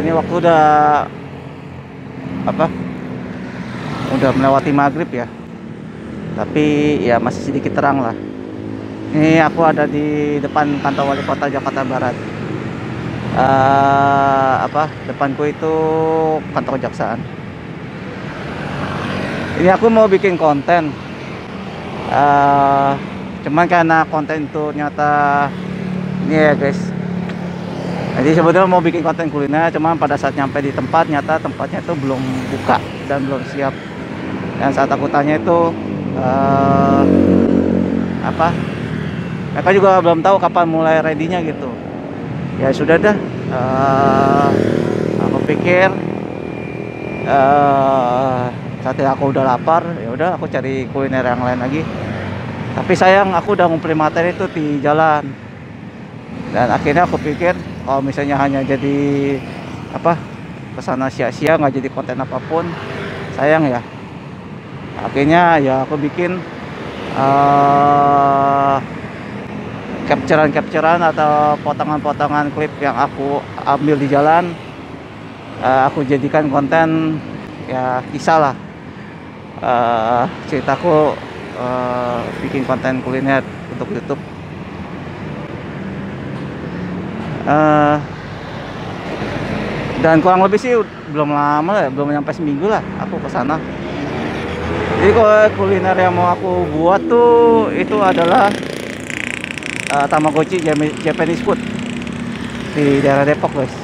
Ini waktu udah apa? Udah melewati maghrib ya. Tapi ya masih sedikit terang lah. Ini aku ada di depan kantor wali kota Jakarta Barat. Depanku itu kantor kejaksaan. Ini aku mau bikin konten. Cuman karena konten itu nyata ini ya guys. Jadi sebetulnya mau bikin konten kuliner, cuman pada saat nyampe di tempat nyata tempatnya itu belum buka dan belum siap. Dan saat aku tanya itu mereka juga belum tahu kapan mulai ready-nya gitu. Ya sudah dah. Aku pikir saat aku udah lapar, ya udah aku cari kuliner yang lain lagi. Tapi sayang aku udah ngumpulin materi itu di jalan. Dan akhirnya aku pikir kalau misalnya hanya jadi kesana sia-sia nggak jadi konten apapun, sayang ya. Akhirnya ya aku bikin capturean atau potongan-potongan klip yang aku ambil di jalan. Aku jadikan konten ya kisah lah, ceritaku bikin konten kuliner untuk YouTube. Dan kurang lebih sih belum lama ya, belum nyampe seminggu lah aku kesana. Jadi kalau kuliner yang mau aku buat tuh itu adalah Tamagotchi Japanese food di daerah Depok guys.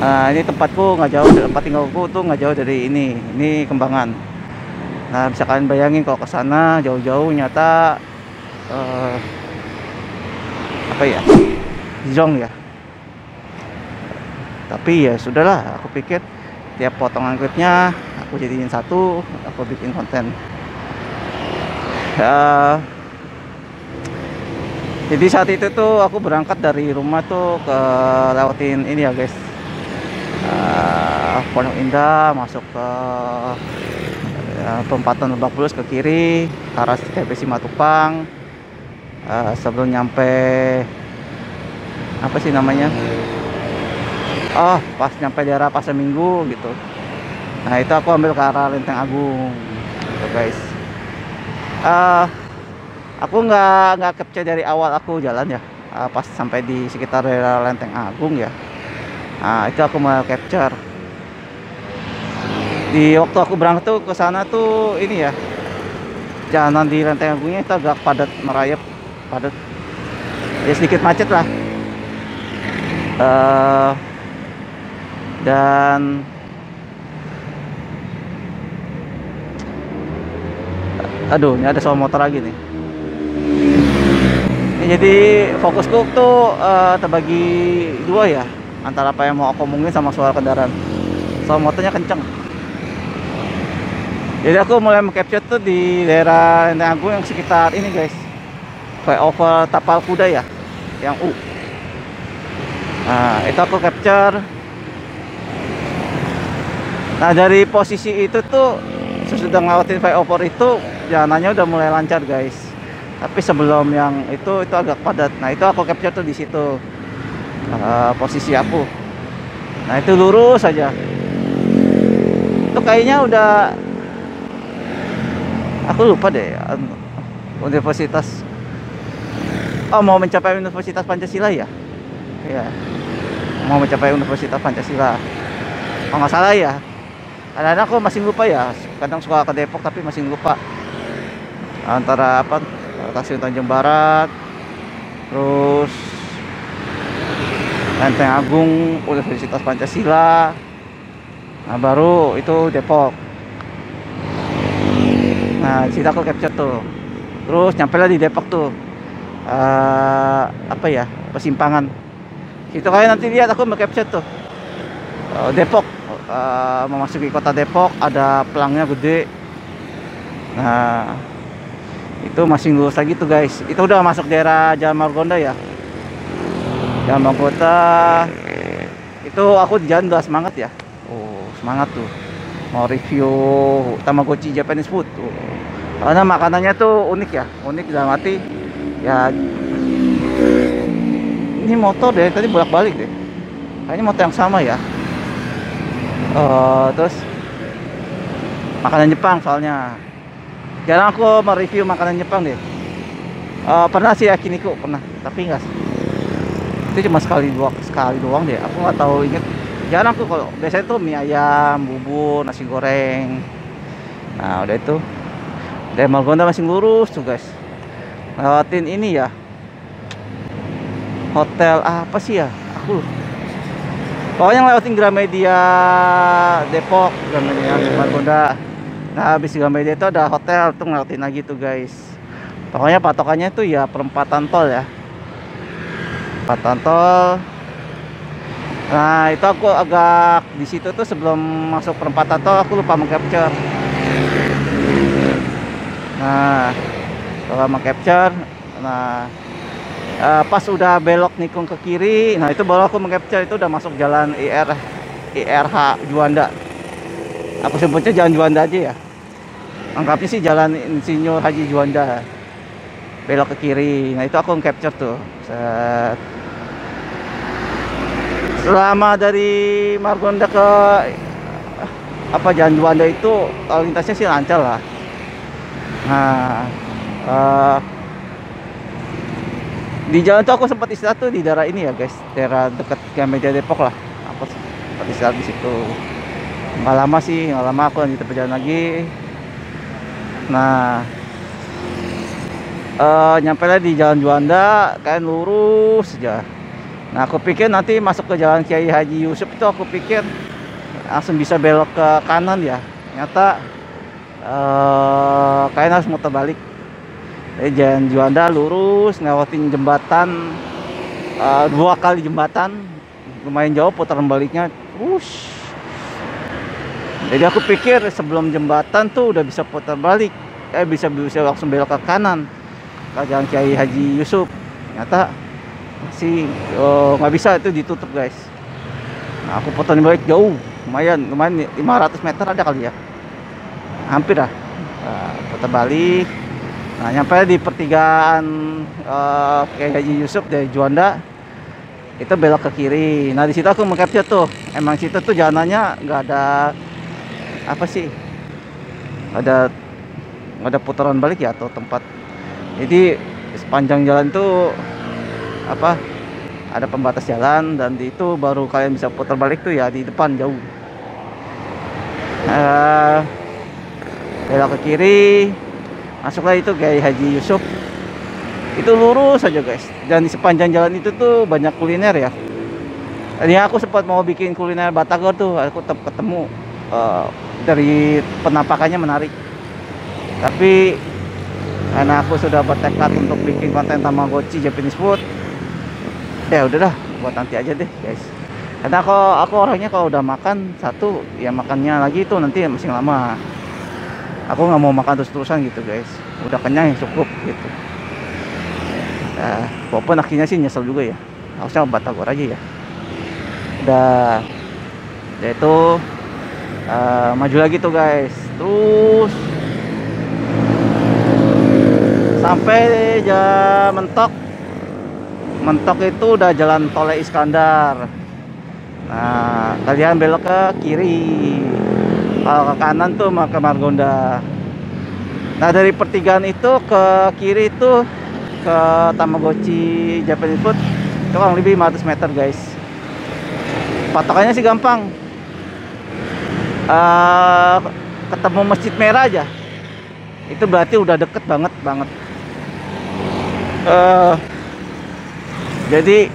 Ini tempatku nggak jauh, tempat tinggalku tuh nggak jauh dari ini Kembangan. Nah bisa kalian bayangin kalau kesana jauh-jauh nyata zong ya. Tapi ya sudahlah, aku pikir tiap potongan klipnya aku jadiin satu, aku bikin konten. Jadi saat itu tuh aku berangkat dari rumah tuh ke lewatin ini ya guys, Pondok Indah, masuk ke perempatan Lebak Bulus ke kiri, ke arah TP Simatupang. Sebelum nyampe apa sih namanya? Pas nyampe daerah Pasar Minggu gitu. Nah itu aku ambil ke arah Lenteng Agung gitu guys. Aku nggak capture dari awal aku jalan ya. Pas sampai di sekitar daerah Lenteng Agung ya. Nah itu aku mau capture. Di waktu aku berangkat tuh ke sana tuh ini ya, jalanan di Lenteng Agungnya itu agak padat merayap, padat. Ya sedikit macet lah. Dan aduh, ini ada soal motor lagi nih. Ini jadi fokusku tuh terbagi dua ya, antara apa yang mau aku omongin sama suara kendaraan. Soal motornya kenceng. Jadi aku mulai meng-capture tuh di daerah Lenteng Agung yang sekitar ini guys, flyover Tapal Kuda ya, yang U. Nah itu aku capture. Nah dari posisi itu tuh sesudah ngelewatin flyover itu jalanannya udah mulai lancar guys. Tapi sebelum yang itu agak padat. Nah itu aku capture tuh di situ posisi aku. Nah itu lurus aja. Itu kayaknya udah, aku lupa deh, universitas. Mau mencapai Universitas Pancasila ya? Iya. Mau mencapai Universitas Pancasila. Kalau nggak salah ya. Kadang-kadang aku masih lupa ya, kadang suka ke Depok tapi masih lupa antara Stasiun Tanjung Barat, terus Lenteng Agung, Universitas Pancasila, nah baru itu Depok. Nah di situ aku capture tuh, terus nyampe lah di Depok tuh, persimpangan. Itu kalian nanti lihat aku capture tuh, Depok. Memasuki kota Depok ada pelangnya gede. Nah itu masih lurus lagi tuh guys. Itu udah masuk daerah Jalan Margonda ya, Jalan Margonda. Itu aku di jalan udah semangat ya. Semangat tuh mau review Tamagotchi Japanese food tuh. Karena makanannya tuh unik ya, unik dalam arti ya. Ini motor deh tadi bolak-balik deh. Kayaknya motor yang sama ya. Terus makanan Jepang soalnya. Jarang aku mereview makanan Jepang deh. Pernah sih yakiniku, pernah. Tapi enggak. Itu cuma sekali doang deh. Aku nggak tahu inget. Jarang tuh kalau biasanya tuh mie ayam, bubur, nasi goreng. Nah udah itu. Dari Margonda masih lurus tuh guys. Lewatin ini ya. Hotel apa sih ya? Aku pokoknya lewatin Gramedia Depok, Gramedia Margonda. Nah habis Gramedia itu ada hotel tuh, ngelewatin lagi tuh guys. Pokoknya patokannya tuh ya perempatan tol ya. Perempatan tol. Nah itu aku agak di situ tuh sebelum masuk perempatan tol aku lupa meng-capture. Nah lupa meng-capture. Nah pas udah belok nikung ke kiri, nah itu baru aku meng-capture. Itu udah masuk jalan IRH Juanda. Aku sebutnya jalan Juanda aja ya. Anggapnya sih jalan Insinyur Haji Juanda. Belok ke kiri. Nah itu aku meng-capture tuh. Set. Selama dari Margonda ke apa jalan Juanda itu lalu lintasnya sih lancar lah. Nah di jalan tuh aku sempat istirahat tuh di daerah ini ya guys, daerah dekat Gramedia Depok lah. Aku sempat istirahat di situ. Nggak lama sih, nggak lama aku lanjut perjalanan lagi. Nah nyampe lah di jalan Juanda, kan lurus aja. Nah aku pikir nanti masuk ke jalan Kiai Haji Yusuf itu aku pikir langsung bisa belok ke kanan ya. Ternyata kayaknya harus muter balik. Jadi jalan Juanda lurus, lewatin jembatan, 2 kali jembatan, lumayan jauh putaran baliknya. Jadi aku pikir sebelum jembatan tuh udah bisa putar balik, bisa langsung belok ke kanan ke jalan Kiai Haji Yusuf. Ternyata sih nggak bisa, itu ditutup guys. Nah aku putar balik jauh, lumayan 500 meter ada kali ya, hampir dah. Putar balik. Nah nyampe di pertigaan Kiai Haji Yusuf dari Juanda, itu belok ke kiri. Nah di situ aku meng-capture tuh, emang situ tuh jalanannya nggak ada apa sih, nggak ada putaran balik ya atau tempat. Jadi sepanjang jalan tuh apa, ada pembatas jalan, dan di itu baru kalian bisa putar balik tuh ya di depan jauh. Belok ke kiri, masuklah itu Kiai Haji Yusuf. Itu lurus aja guys, dan di sepanjang jalan itu tuh banyak kuliner ya. Tadi aku sempat mau bikin kuliner Batagor tuh, aku ketemu dari penampakannya menarik. Tapi karena aku sudah bertekad untuk bikin konten Tamagotchi Japanese food, ya udahlah buat nanti aja deh guys. Karena aku orangnya kalau udah makan satu ya makannya lagi itu nanti masih lama. Aku nggak mau makan terus-terusan gitu guys, udah kenyang ya cukup gitu. Nah, walaupun akhirnya sih nyesel juga ya, harusnya Batagor aja ya. Udah itu maju lagi tuh guys, terus sampai mentok itu udah jalan tol Iskandar. Nah kalian belok ke kiri, kalau ke kanan tuh ke Margonda. Nah dari pertigaan itu ke kiri itu ke Tamagotchi Japanese food itu kurang lebih 500 meter guys. Patokannya sih gampang, ketemu Masjid Merah aja itu berarti udah deket banget. Jadi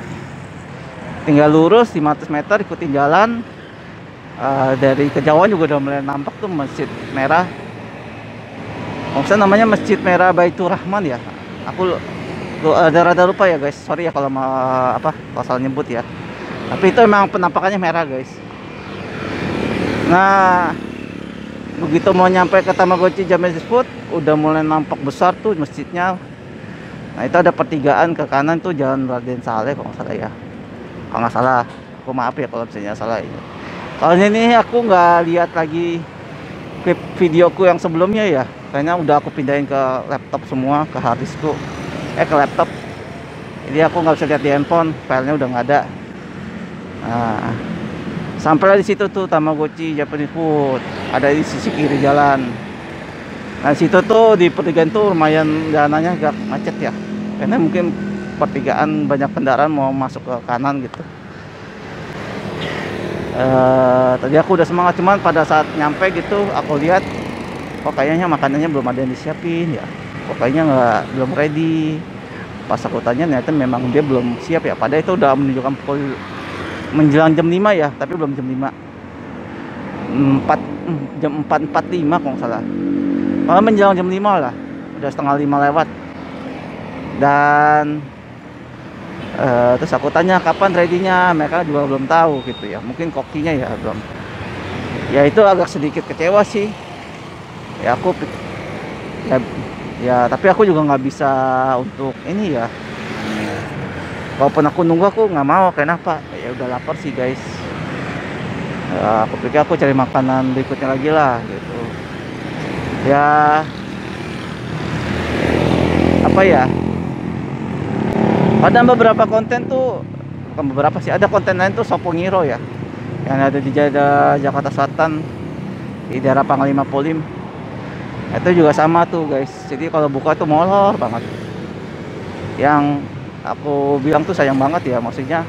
tinggal lurus 500 meter, ikutin jalan. Dari kejauhan juga udah mulai nampak tuh Masjid Merah. Maksudnya namanya Masjid Merah Baitur Rahman ya. Aku rada lupa ya guys, sorry ya kalau kalau salah nyebut ya. Tapi itu emang penampakannya merah guys. Nah begitu mau nyampe ke Tamagotchi Japanese food, udah mulai nampak besar tuh masjidnya. Nah itu ada pertigaan ke kanan tuh jalan Raden Saleh kalau nggak salah ya. Kalau nggak salah, aku maaf ya kalau misalnya salah ya. Kalau ini aku nggak lihat lagi klip videoku yang sebelumnya ya, kayaknya udah aku pindahin ke laptop semua, ke harddiskku, ke laptop. Jadi aku nggak bisa lihat di handphone, filenya udah nggak ada. Nah, sampailah di situ tuh Tamagotchi Japanese food, ada di sisi kiri jalan. Nah situ tuh di pertigaan tuh lumayan jalanannya agak macet ya, karena mungkin pertigaan banyak kendaraan mau masuk ke kanan gitu. Tadi aku udah semangat, cuman pada saat nyampe gitu aku lihat kok kayaknya makanannya belum ada yang disiapin ya, kok kayaknya belum ready. Pas aku tanya ternyata memang dia belum siap ya, padahal itu udah menunjukkan pukul menjelang jam 5 ya, tapi belum jam 5. 4 jam 4.45 kalau nggak salah. Malah menjelang jam 5 lah, udah setengah 5 lewat. Dan terus aku tanya kapan ready-nya, mereka juga belum tahu gitu ya, mungkin kokinya ya belum. Ya itu agak sedikit kecewa sih ya, aku ya tapi aku juga nggak bisa untuk ini ya, walaupun aku nunggu aku nggak mau, kenapa ya, udah lapar sih guys. Aku pikir aku cari makanan berikutnya lagi lah gitu ya. Apa ya, ada beberapa konten tuh, bukan beberapa sih, ada konten lain tuh Sopongiro ya, yang ada di Jakarta Selatan di daerah Panglima Polim. Itu juga sama tuh guys, jadi kalau buka tuh molor banget. Yang aku bilang tuh sayang banget ya, maksudnya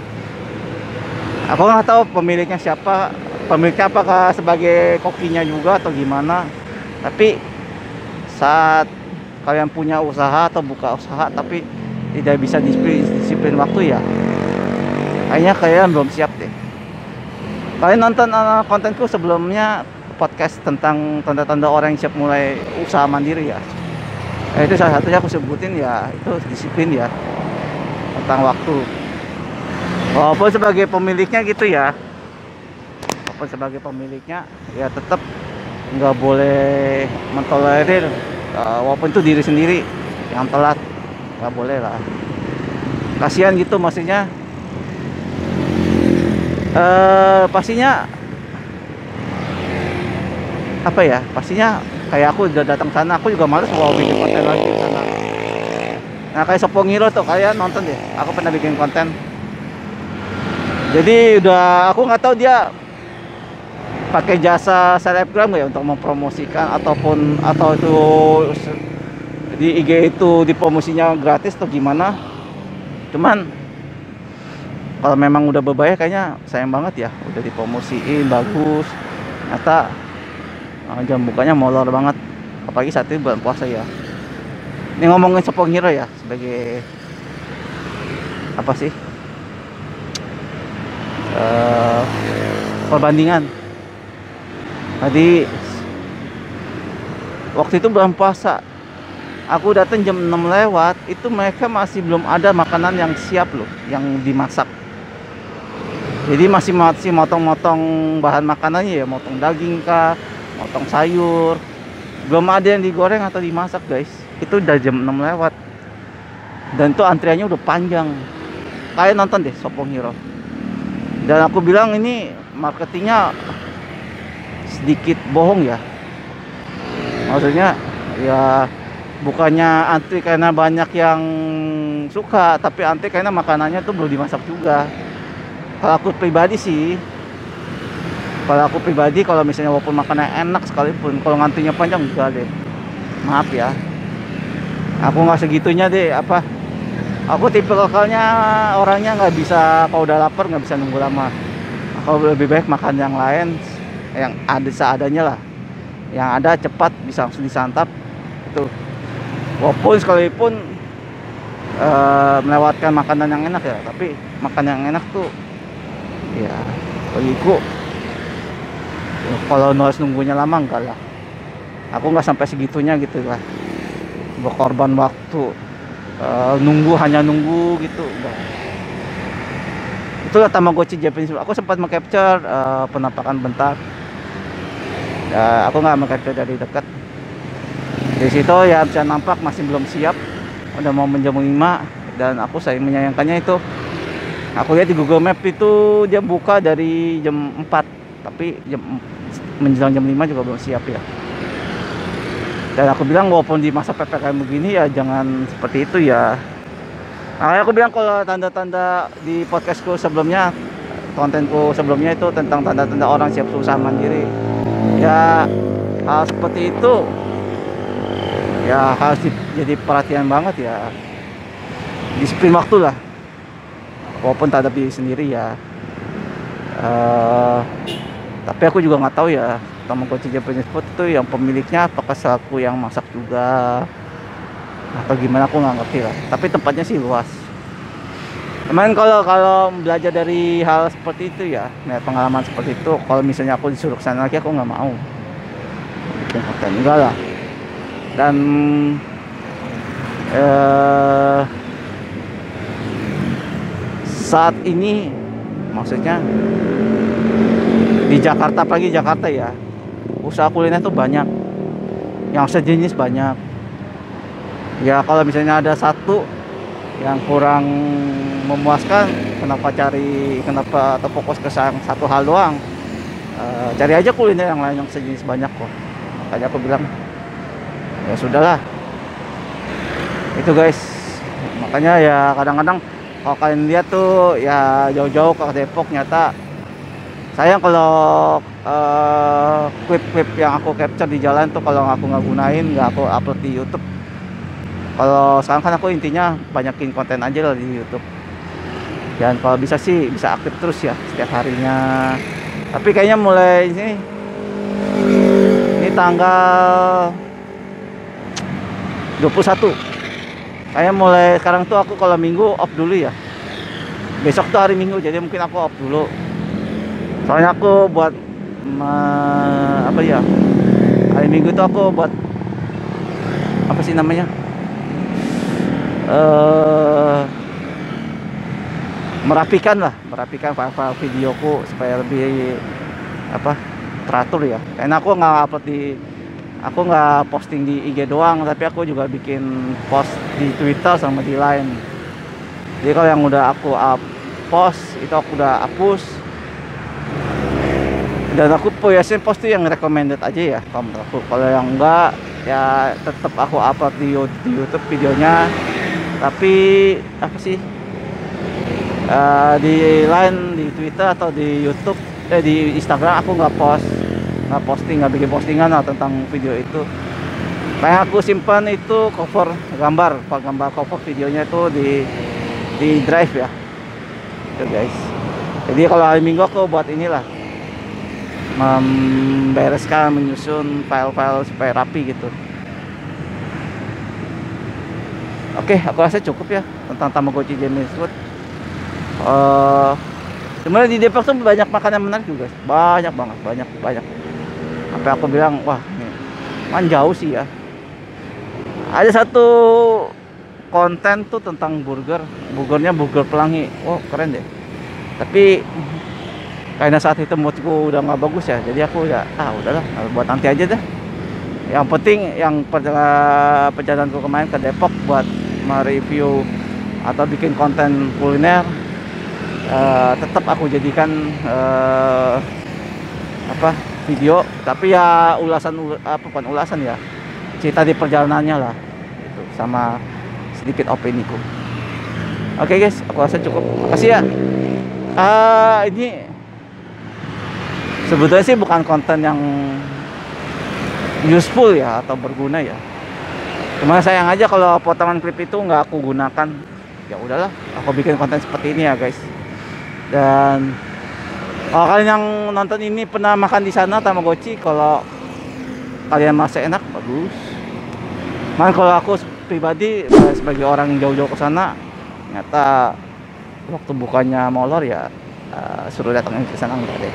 aku nggak tahu pemiliknya siapa, pemiliknya apakah sebagai kokinya juga atau gimana. Tapi saat kalian punya usaha atau buka usaha tapi tidak bisa disiplin waktu ya, kayaknya kalian belum siap deh. Kalian nonton kontenku sebelumnya, podcast tentang tanda-tanda orang yang siap mulai usaha mandiri ya, itu salah satunya aku sebutin ya, itu disiplin ya, tentang waktu. Walaupun sebagai pemiliknya gitu ya, walaupun sebagai pemiliknya ya tetap nggak boleh mentolerir walaupun itu diri sendiri yang telat, nggak boleh lah, kasihan gitu maksudnya. Pastinya apa ya, pastinya kayak aku udah datang sana, aku juga males mau bikin konten lagi di sana. Nah kayak Sopongiro tuh, kalian nonton deh, aku pernah bikin konten. Jadi udah, aku nggak tahu dia pakai jasa selebgram ya untuk mempromosikan atau itu di IG itu dipromosinya gratis atau gimana. Cuman kalau memang udah berbahaya kayaknya sayang banget ya, udah dipromosiin bagus, ternyata jam bukanya molor banget, apalagi saat ini bulan puasa ya. Ini ngomongin Sopongiro ya, sebagai apa sih, perbandingan. Tadi waktu itu bulan puasa, aku datang jam 6 lewat, itu mereka masih belum ada makanan yang siap loh, yang dimasak. Jadi masih motong-motong bahan makanannya ya, motong daging kah, motong sayur, belum ada yang digoreng atau dimasak guys. Itu udah jam 6 lewat dan itu antriannya udah panjang. Kalian nonton deh Sopongiro. Dan aku bilang ini marketingnya sedikit bohong ya, maksudnya ya bukannya antri karena banyak yang suka, tapi antri karena makanannya tuh belum dimasak juga. Kalau aku pribadi, kalau misalnya walaupun makannya enak sekalipun, kalau ngantrinya panjang enggak deh, maaf ya, aku nggak segitunya deh. Aku tipe lokalnya, orangnya nggak bisa, kalau udah lapar nggak bisa nunggu lama. Aku lebih baik makan yang lain, yang ada seadanya lah, yang ada cepat bisa langsung disantap itu. Walaupun sekalipun melewatkan makanan yang enak ya, tapi makan yang enak tuh ya bagiku, kalau harus nunggunya lama enggak lah. Aku nggak sampai segitunya gitu lah, berkorban waktu hanya nunggu gitu enggak. Itulah Tamagotchi Japanese. Aku sempat mengcapture penampakan bentar ya, aku nggak mengcapture dari dekat. Di situ ya bisa nampak masih belum siap, udah mau menjam 5, dan aku sayang menyayangkannya itu. Aku lihat di Google Map itu dia buka dari jam 4, tapi menjelang jam 5 juga belum siap ya. Dan aku bilang walaupun di masa PPKM begini ya jangan seperti itu ya. Nah, aku bilang kalau tanda-tanda di podcastku sebelumnya, kontenku sebelumnya itu tentang tanda-tanda orang siap berusaha mandiri. Ya hal seperti itu ya harus jadi perhatian banget ya, disiplin waktu lah, walaupun terhadap diri sendiri ya. Tapi aku juga nggak tahu ya Tamagotchi Japanese food itu yang pemiliknya apakah selaku yang masak juga atau gimana, aku nggak ngerti lah. Tapi tempatnya sih luas. Kemarin kalau belajar dari hal seperti itu ya, pengalaman seperti itu, kalau misalnya aku disuruh ke sana lagi, aku nggak mau bikin konten, enggak lah. Dan saat ini maksudnya di Jakarta, apalagi Jakarta ya, usaha kuliner tuh banyak, yang sejenis banyak ya. Kalau misalnya ada satu yang kurang memuaskan, kenapa atau fokus ke satu hal doang, cari aja kuliner yang lain yang sejenis banyak kok. Makanya aku bilang ya sudahlah itu guys. Makanya ya kadang-kadang kalau kalian lihat tuh ya jauh-jauh ke Depok, nyata sayang kalau klip-klip yang aku capture di jalan tuh kalau aku nggak gunain, nggak aku upload di YouTube. Kalau sekarang kan aku intinya banyakin konten aja lah di YouTube. Dan kalau bisa sih bisa aktif terus ya setiap harinya. Tapi kayaknya mulai ini tanggal 21. Kayaknya mulai sekarang tuh aku kalau minggu off dulu ya. Besok tuh hari Minggu, jadi mungkin aku off dulu. Soalnya aku buat apa ya? Hari Minggu tuh aku buat apa sih namanya? Merapikan file-file videoku supaya lebih apa teratur ya. Karena aku nggak posting di IG doang, tapi aku juga bikin post di Twitter sama di Line. Jadi kalau yang udah aku post itu aku udah hapus, dan aku biasanya post tuh yang recommended aja ya. Kalau yang enggak ya tetap aku upload di YouTube videonya. Tapi apa sih, di Line, di Twitter atau di YouTube, di Instagram aku nggak bikin postingan lah tentang video itu. Kayak aku simpan itu cover cover videonya itu di Drive ya itu guys. Jadi kalau hari Minggu aku buat inilah, membereskan, menyusun file-file supaya rapi gitu. Oke, aku rasa cukup ya tentang Tamagotchi Japanese food. Sebenarnya di Depok tuh banyak makanan menarik juga, banyak banget, banyak. Sampai aku bilang, wah ini kan jauh sih ya. Ada satu konten tuh tentang burgernya burger pelangi. Wow, keren deh. Tapi karena saat itu moodku udah nggak bagus ya, jadi aku udahlah buat nanti aja dah. Yang penting yang perjalananku kemarin ke Depok buat mereview atau bikin konten kuliner, tetap aku jadikan video, tapi ya bukan ulasan ya, cerita di perjalanannya lah gitu, sama sedikit opiniku. Oke guys, aku rasa cukup. Makasih ya. Ini sebetulnya sih bukan konten yang useful ya atau berguna ya. Cuma sayang aja kalau potongan klip itu nggak aku gunakan. Ya udahlah, aku bikin konten seperti ini ya guys. Dan kalau kalian yang nonton ini pernah makan di sana Tamagotchi, kalau kalian masih enak, bagus. Cuman kalau aku pribadi sebagai orang yang jauh-jauh ke sana, ternyata waktu bukanya molor ya, suruh datangin ke sana enggak deh.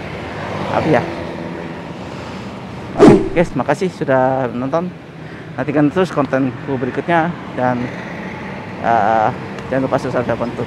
Tapi ya. Oke guys, makasih sudah nonton. Nantikan terus kontenku berikutnya, dan jangan lupa subscribe, bantu.